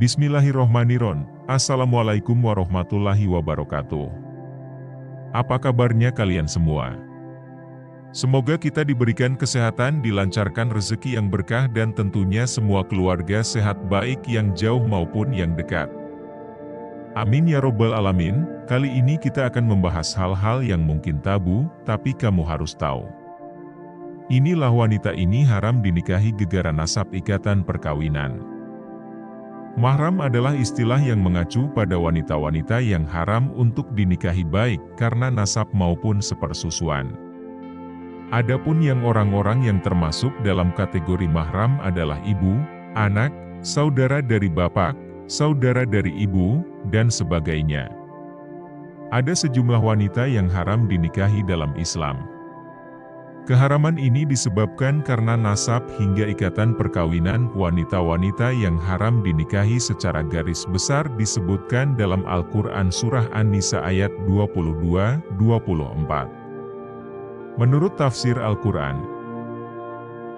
Bismillahirrohmanirrohim. Assalamualaikum warahmatullahi wabarakatuh. Apa kabarnya kalian semua? Semoga kita diberikan kesehatan, dilancarkan rezeki yang berkah, dan tentunya semua keluarga sehat baik yang jauh maupun yang dekat. Amin ya robbal alamin. Kali ini kita akan membahas hal-hal yang mungkin tabu, tapi kamu harus tahu. Inilah wanita ini haram dinikahi gegara nasab ikatan perkawinan. Mahram adalah istilah yang mengacu pada wanita-wanita yang haram untuk dinikahi baik karena nasab maupun sepersusuan. Adapun yang orang-orang yang termasuk dalam kategori mahram adalah ibu, anak, saudara dari bapak, saudara dari ibu, dan sebagainya. Ada sejumlah wanita yang haram dinikahi dalam Islam. Keharaman ini disebabkan karena nasab hingga ikatan perkawinan. Wanita-wanita yang haram dinikahi secara garis besar disebutkan dalam Al-Quran Surah An-Nisa ayat 22-24. Menurut tafsir Al-Quran,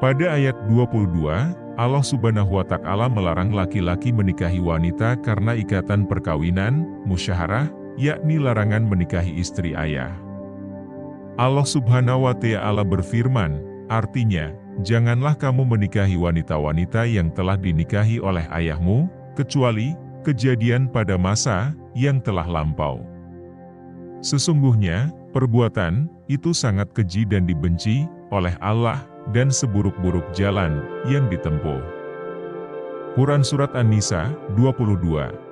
pada ayat 22, Allah Subhanahu wa Ta'ala melarang laki-laki menikahi wanita karena ikatan perkawinan, musyaharah, yakni larangan menikahi istri ayah. Allah Subhanahu wa Ta'ala berfirman, artinya, janganlah kamu menikahi wanita-wanita yang telah dinikahi oleh ayahmu, kecuali kejadian pada masa yang telah lampau. Sesungguhnya, perbuatan itu sangat keji dan dibenci oleh Allah, dan seburuk-buruk jalan yang ditempuh. Quran Surat An-Nisa 22.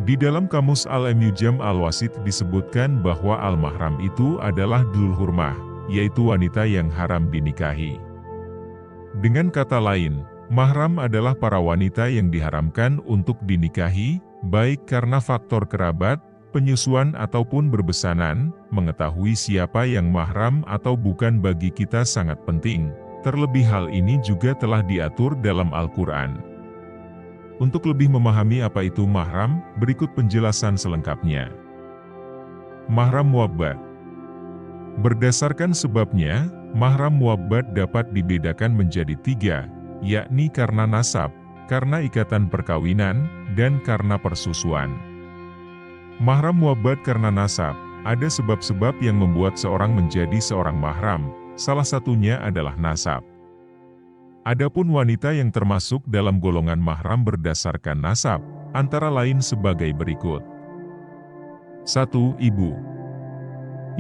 Di dalam kamus Al-Mu'jam Al-Wasit disebutkan bahwa al-mahram itu adalah dzul hurmah, yaitu wanita yang haram dinikahi. Dengan kata lain, mahram adalah para wanita yang diharamkan untuk dinikahi, baik karena faktor kerabat, penyusuan ataupun berbesanan. Mengetahui siapa yang mahram atau bukan bagi kita sangat penting, terlebih hal ini juga telah diatur dalam Al-Quran. Untuk lebih memahami apa itu mahram, berikut penjelasan selengkapnya. Mahram mu'abbad. Berdasarkan sebabnya, mahram mu'abbad dapat dibedakan menjadi tiga, yakni karena nasab, karena ikatan perkawinan, dan karena persusuan. Mahram mu'abbad karena nasab, ada sebab-sebab yang membuat seorang menjadi seorang mahram, salah satunya adalah nasab. Adapun wanita yang termasuk dalam golongan mahram berdasarkan nasab, antara lain sebagai berikut. 1. Ibu.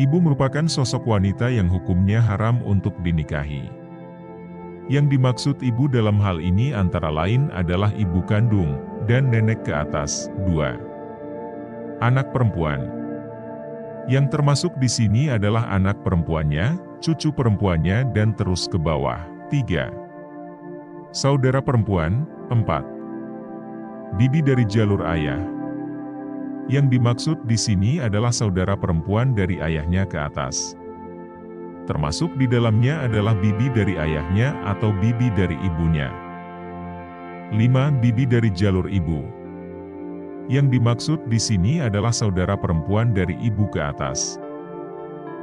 Ibu merupakan sosok wanita yang hukumnya haram untuk dinikahi. Yang dimaksud ibu dalam hal ini antara lain adalah ibu kandung, dan nenek ke atas. 2. Anak perempuan. Yang termasuk di sini adalah anak perempuannya, cucu perempuannya, dan terus ke bawah. 3. Saudara perempuan. 4. Bibi dari jalur ayah. Yang dimaksud di sini adalah saudara perempuan dari ayahnya ke atas. Termasuk di dalamnya adalah bibi dari ayahnya atau bibi dari ibunya. 5. Bibi dari jalur ibu. Yang dimaksud di sini adalah saudara perempuan dari ibu ke atas.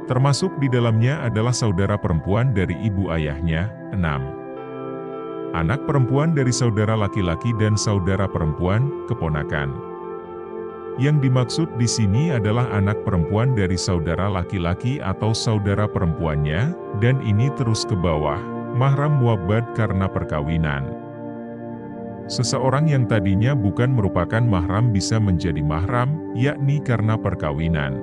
Termasuk di dalamnya adalah saudara perempuan dari ibu ayahnya. 6. Anak perempuan dari saudara laki-laki dan saudara perempuan, keponakan. Yang dimaksud di sini adalah anak perempuan dari saudara laki-laki atau saudara perempuannya, dan ini terus ke bawah, mahram mu'abbad karena perkawinan. Seseorang yang tadinya bukan merupakan mahram bisa menjadi mahram, yakni karena perkawinan.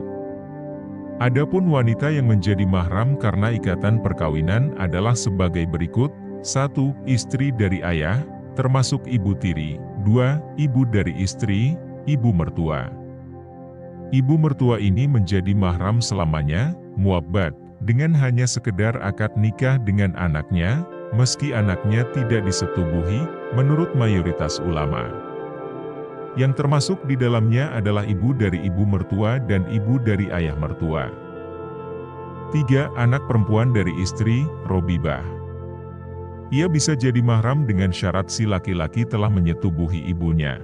Adapun wanita yang menjadi mahram karena ikatan perkawinan adalah sebagai berikut. 1. Istri dari ayah, termasuk ibu tiri. 2. Ibu dari istri, ibu mertua. Ibu mertua ini menjadi mahram selamanya, mu'abbad, dengan hanya sekedar akad nikah dengan anaknya, meski anaknya tidak disetubuhi, menurut mayoritas ulama. Yang termasuk di dalamnya adalah ibu dari ibu mertua dan ibu dari ayah mertua. 3. Anak perempuan dari istri, robibah. Ia bisa jadi mahram dengan syarat si laki-laki telah menyetubuhi ibunya.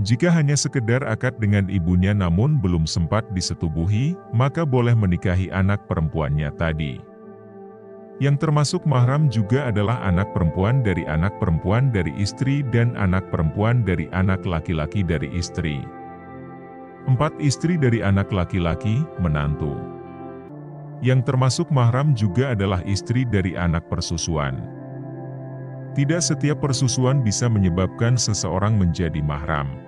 Jika hanya sekedar akad dengan ibunya namun belum sempat disetubuhi, maka boleh menikahi anak perempuannya tadi. Yang termasuk mahram juga adalah anak perempuan dari istri dan anak perempuan dari anak laki-laki dari istri. 4. Istri dari anak laki-laki, menantu. Yang termasuk mahram juga adalah istri dari anak persusuan. Tidak setiap persusuan bisa menyebabkan seseorang menjadi mahram.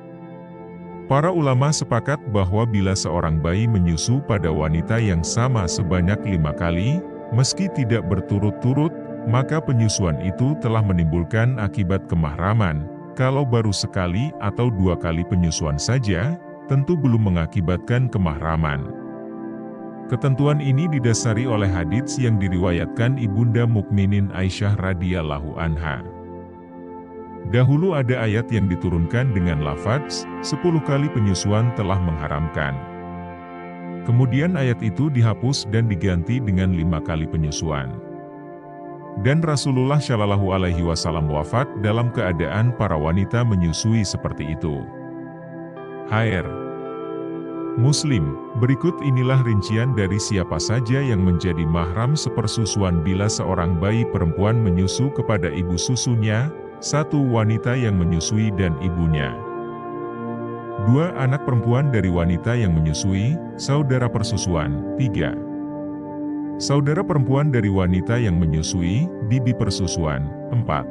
Para ulama sepakat bahwa bila seorang bayi menyusu pada wanita yang sama sebanyak 5 kali, meski tidak berturut-turut, maka penyusuan itu telah menimbulkan akibat kemahraman. Kalau baru sekali atau 2 kali penyusuan saja, tentu belum mengakibatkan kemahraman. Ketentuan ini didasari oleh hadits yang diriwayatkan Ibunda Mukminin Aisyah radhiyallahu anha. Dahulu ada ayat yang diturunkan dengan lafaz, 10 kali penyusuan telah mengharamkan. Kemudian ayat itu dihapus dan diganti dengan 5 kali penyusuan. Dan Rasulullah Shallallahu Alaihi Wasallam wafat dalam keadaan para wanita menyusui seperti itu. HR Muslim, berikut inilah rincian dari siapa saja yang menjadi mahram sepersusuan bila seorang bayi perempuan menyusu kepada ibu susunya, 1. Wanita yang menyusui dan ibunya. 2. Anak perempuan dari wanita yang menyusui, saudara persusuan. 3. Saudara perempuan dari wanita yang menyusui, bibi persusuan. 4.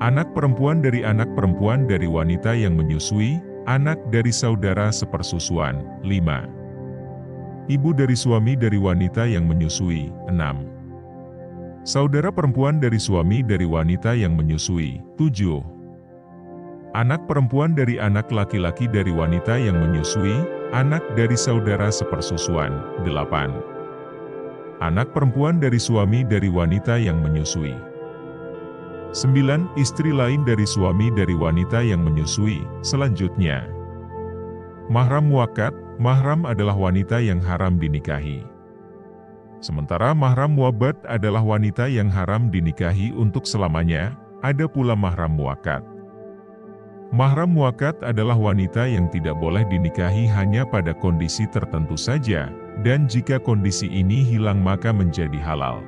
Anak perempuan dari wanita yang menyusui, anak dari saudara sepersusuan. 5. Ibu dari suami dari wanita yang menyusui. 6. Saudara perempuan dari suami dari wanita yang menyusui. 7. Anak perempuan dari anak laki-laki dari wanita yang menyusui, anak dari saudara sepersusuan. 8. Anak perempuan dari suami dari wanita yang menyusui. 9. Istri lain dari suami dari wanita yang menyusui. Selanjutnya, mahram muakkad. Mahram adalah wanita yang haram dinikahi. Sementara mahram muabbad adalah wanita yang haram dinikahi untuk selamanya. Ada pula mahram muakkad. Mahram muakkad adalah wanita yang tidak boleh dinikahi hanya pada kondisi tertentu saja, dan jika kondisi ini hilang maka menjadi halal.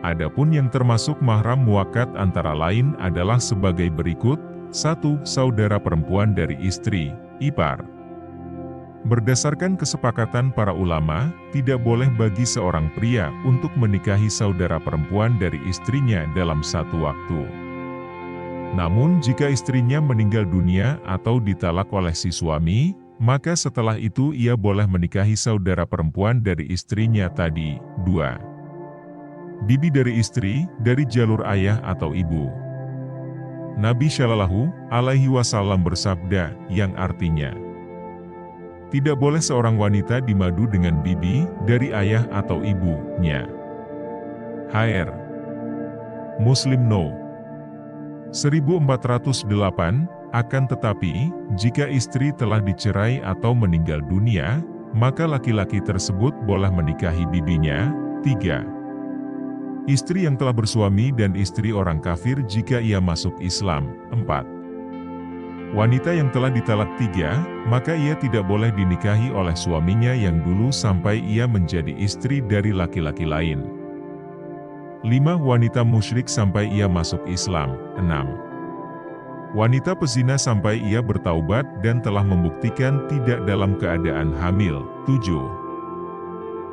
Adapun yang termasuk mahram muakkad antara lain adalah sebagai berikut. 1. Saudara perempuan dari istri, ipar. Berdasarkan kesepakatan para ulama, tidak boleh bagi seorang pria untuk menikahi saudara perempuan dari istrinya dalam satu waktu. Namun jika istrinya meninggal dunia atau ditalak oleh si suami, maka setelah itu ia boleh menikahi saudara perempuan dari istrinya tadi. 2. Bibi dari istri, dari jalur ayah atau ibu. Nabi Shallallahu Alaihi Wasallam bersabda, yang artinya, tidak boleh seorang wanita dimadu dengan bibi, dari ayah atau ibunya. HR Muslim No. 1408, akan tetapi, jika istri telah dicerai atau meninggal dunia, maka laki-laki tersebut boleh menikahi bibinya. 3. Istri yang telah bersuami dan istri orang kafir jika ia masuk Islam. 4. Wanita yang telah ditalak 3, maka ia tidak boleh dinikahi oleh suaminya yang dulu sampai ia menjadi istri dari laki-laki lain. 5. Wanita musyrik sampai ia masuk Islam. 6. Wanita pezina sampai ia bertaubat dan telah membuktikan tidak dalam keadaan hamil. 7.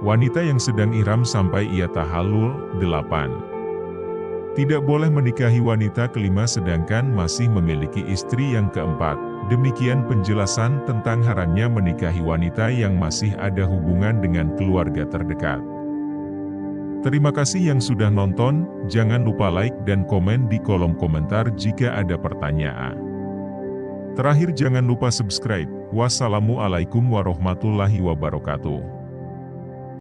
Wanita yang sedang ihram sampai ia tahallul. 8. Tidak boleh menikahi wanita kelima sedangkan masih memiliki istri yang keempat. Demikian penjelasan tentang haramnya menikahi wanita yang masih ada hubungan dengan keluarga terdekat. Terima kasih yang sudah nonton, jangan lupa like dan komen di kolom komentar jika ada pertanyaan. Terakhir jangan lupa subscribe. Wassalamualaikum warahmatullahi wabarakatuh.